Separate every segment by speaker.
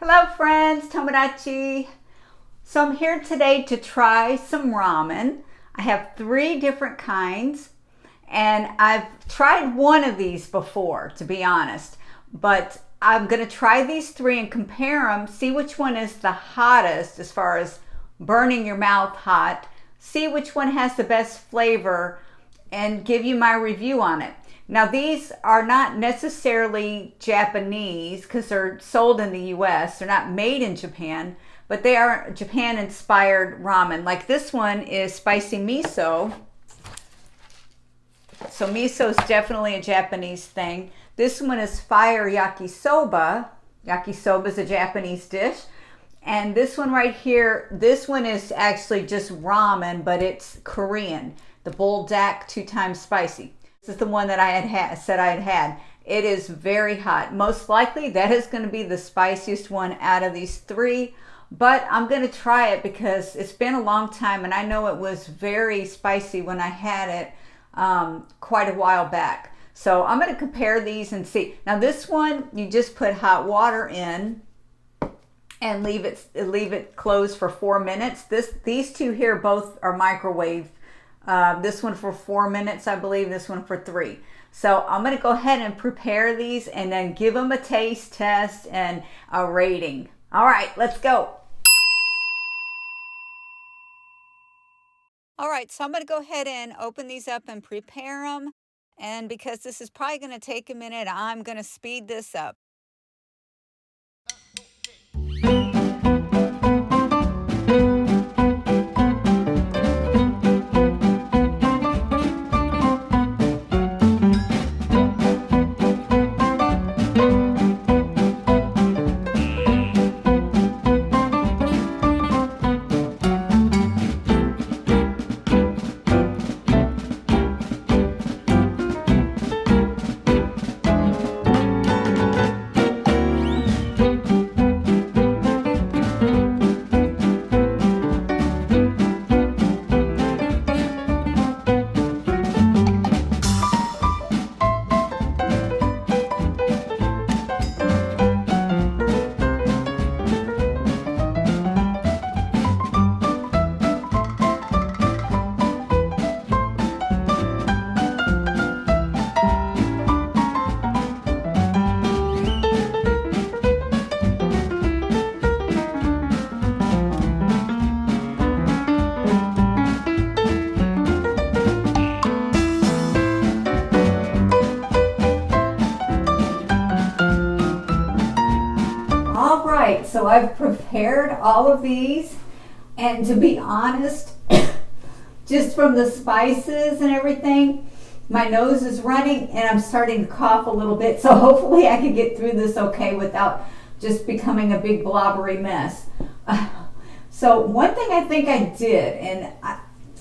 Speaker 1: Hello friends, Tomodachi. So I'm here today to try some ramen. I have 3 different kinds and I've tried one of these before, to be honest, but I'm going to try these 3 and compare them, see which one is the hottest as far as burning your mouth hot, see which one has the best flavor, and give you my review on it. Now these are not necessarily Japanese because they're sold in the US. They're not made in Japan, but they are Japan inspired ramen. Like this one is spicy miso. So miso is definitely a Japanese thing. This one is fire yakisoba. Yakisoba is a Japanese dish. And this one right here, this one is actually just ramen, but it's Korean. The buldak 2 times spicy. This is the one that I said I had. It is very hot. Most likely that is going to be the spiciest one out of these 3, but I'm going to try it because it's been a long time and I know it was very spicy when I had it quite a while back. So I'm going to compare these and see. Now this one, you just put hot water in and leave it closed for 4 minutes. These 2 here both are microwave. This one for 4 minutes, I believe, this one for 3. So I'm going to go ahead and prepare these and then give them a taste test and a rating. All right, let's go. All right, so I'm going to go ahead and open these up and prepare them. And because this is probably going to take a minute, I'm going to speed this up. All right, so I've prepared all of these, and to be honest, just from the spices and everything, my nose is running and I'm starting to cough a little bit, so hopefully I can get through this okay without just becoming a big blobbery mess. So one thing I think I did, and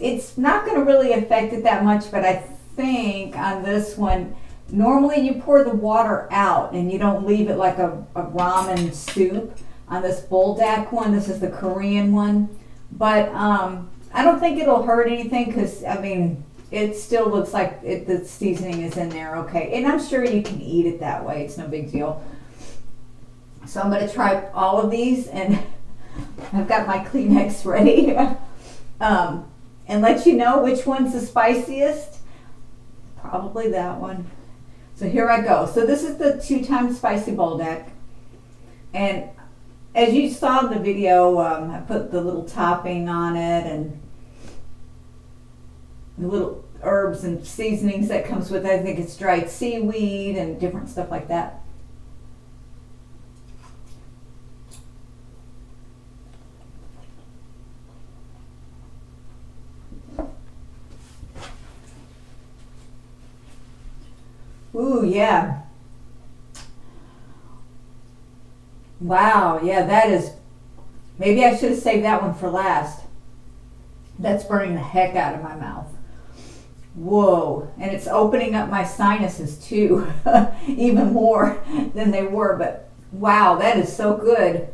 Speaker 1: it's not going to really affect it that much, but I think on this one, normally you pour the water out and you don't leave it like a ramen soup. On this buldak one, this is the Korean one, but I don't think it'll hurt anything because, I mean, it still looks like the seasoning is in there okay. And I'm sure you can eat it that way. It's no big deal. So I'm going to try all of these, and I've got my Kleenex ready and let you know which one's the spiciest. Probably that one. So here I go. So this is the 2 times spicy buldak. And as you saw in the video, I put the little topping on it and the little herbs and seasonings that comes with it. I think it's dried seaweed and different stuff like that. Ooh, yeah. Wow, yeah, that is, maybe I should have saved that one for last. That's burning the heck out of my mouth. Whoa, and it's opening up my sinuses too, even more than they were, but wow, that is so good.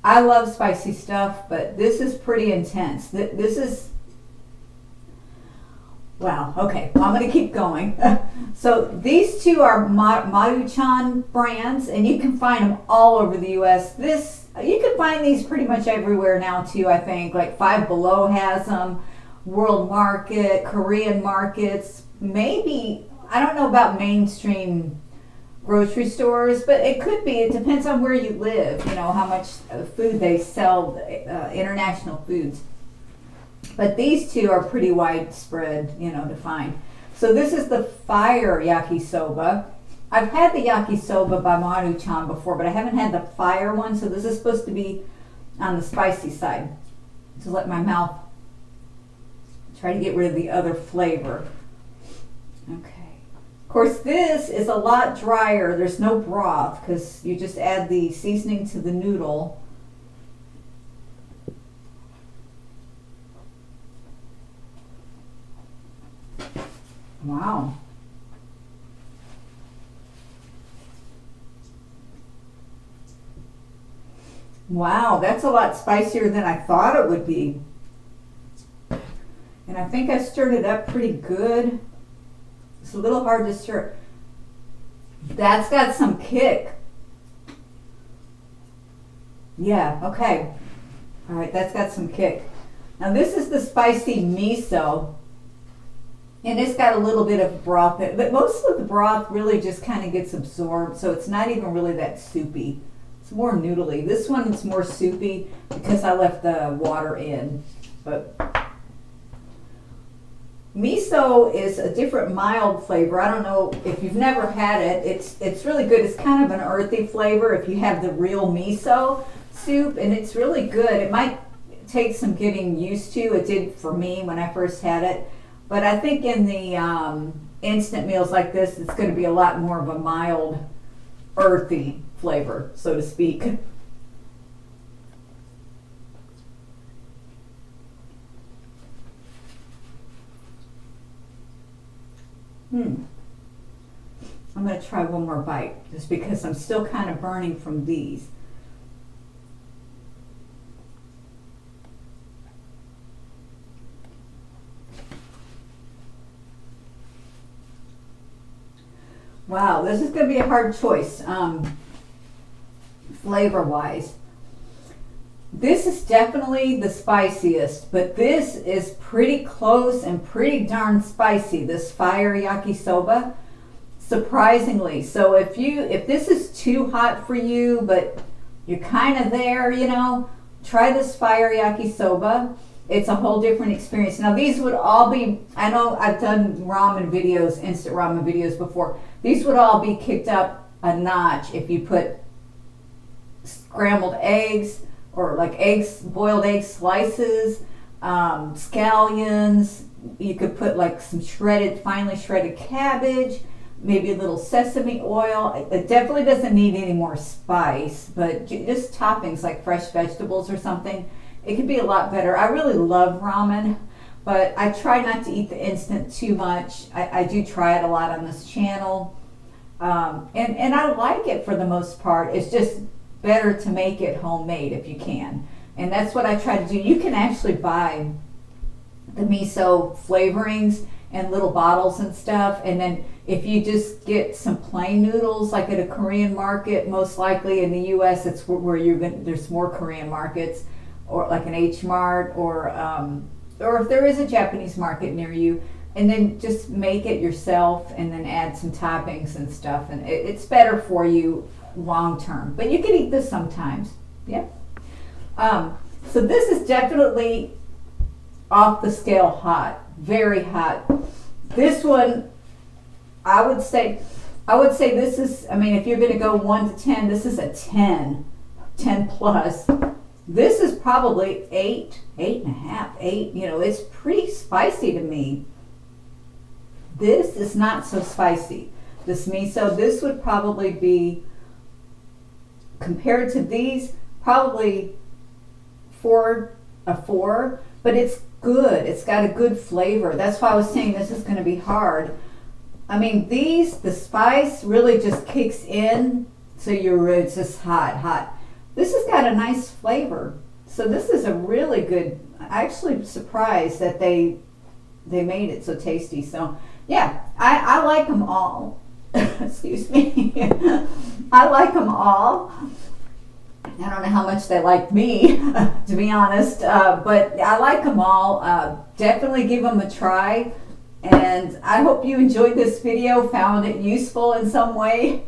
Speaker 1: I love spicy stuff, but this is pretty intense. This is, Wow, okay, well, I'm gonna keep going. So these two are Maruchan brands, and you can find them all over the US. You can find these pretty much everywhere now too, I think. Like Five Below has them, World Market, Korean markets, maybe, I don't know about mainstream grocery stores, but it could be. It depends on where you live, you know, how much food they sell, international foods. But these two are pretty widespread, you know, to find. So this is the fire yakisoba. I've had the yakisoba by Maruchan before, but I haven't had the fire one, so this is supposed to be on the spicy side. To let my mouth try to get rid of the other flavor. Okay. Of course, this is a lot drier. There's no broth because you just add the seasoning to the noodle. Wow. Wow, that's a lot spicier than I thought it would be. And I think I stirred it up pretty good. It's a little hard to stir. That's got some kick. Yeah, okay. All right, that's got some kick. Now this is the spicy miso. And it's got a little bit of broth, but most of the broth really just kind of gets absorbed, so it's not even really that soupy. It's more noodly. This one is more soupy because I left the water in. But miso is a different mild flavor. I don't know if you've never had it. It's really good. It's kind of an earthy flavor if you have the real miso soup, and it's really good. It might take some getting used to. It did for me when I first had it. But I think in the instant meals like this, it's going to be a lot more of a mild, earthy flavor, so to speak. I'm going to try one more bite, just because I'm still kind of burning from these. Wow, this is going to be a hard choice, flavor-wise. This is definitely the spiciest, but this is pretty close and pretty darn spicy, this fire yakisoba, surprisingly. So if this is too hot for you, but you're kind of there, you know, try this fire yakisoba. It's a whole different experience. Now these would all be, I know I've done ramen videos, instant ramen videos before. These would all be kicked up a notch if you put scrambled eggs or like boiled egg slices, scallions. You could put like some finely shredded cabbage, maybe a little sesame oil. It definitely doesn't need any more spice, but just toppings like fresh vegetables or something. It could be a lot better. I really love ramen, but I try not to eat the instant too much. I do try it a lot on this channel. And I like it for the most part. It's just better to make it homemade if you can. And that's what I try to do. You can actually buy the miso flavorings in little bottles and stuff. And then if you just get some plain noodles, like at a Korean market, most likely in the US, it's where there's more Korean markets, or like an H Mart, or if there is a Japanese market near you, and then just make it yourself and then add some toppings and stuff, and it's better for you long term. But you can eat this sometimes. Yeah. So this is definitely off the scale hot, very hot. This one, I would say this is, I mean, if you're going to go 1 to 10, this is a 10 plus. This is probably 8, 8.5, 8. You know, it's pretty spicy to me. This is not so spicy. This miso, this would probably be, compared to these, probably a 4, but it's good. It's got a good flavor. That's why I was saying this is going to be hard. I mean, the spice really just kicks in, so it's just hot. This has got a nice flavor. So this is a really good, I'm actually surprised that they they made it so tasty. So yeah, I like them all. Excuse me. I like them all. I don't know how much they like me, to be honest, but I like them all. Definitely give them a try. And I hope you enjoyed this video, found it useful in some way.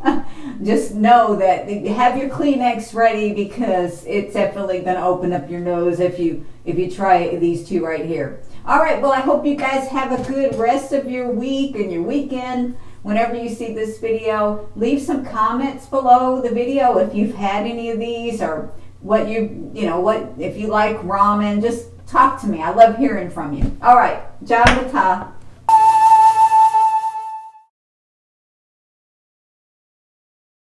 Speaker 1: Just know that have your Kleenex ready, because it's definitely going to open up your nose if you try these two right here. All right, well, I hope you guys have a good rest of your week and your weekend. Whenever you see this video, leave some comments below the video if you've had any of these, or what what if you like ramen. Just talk to me. I love hearing from you. All right, ciao.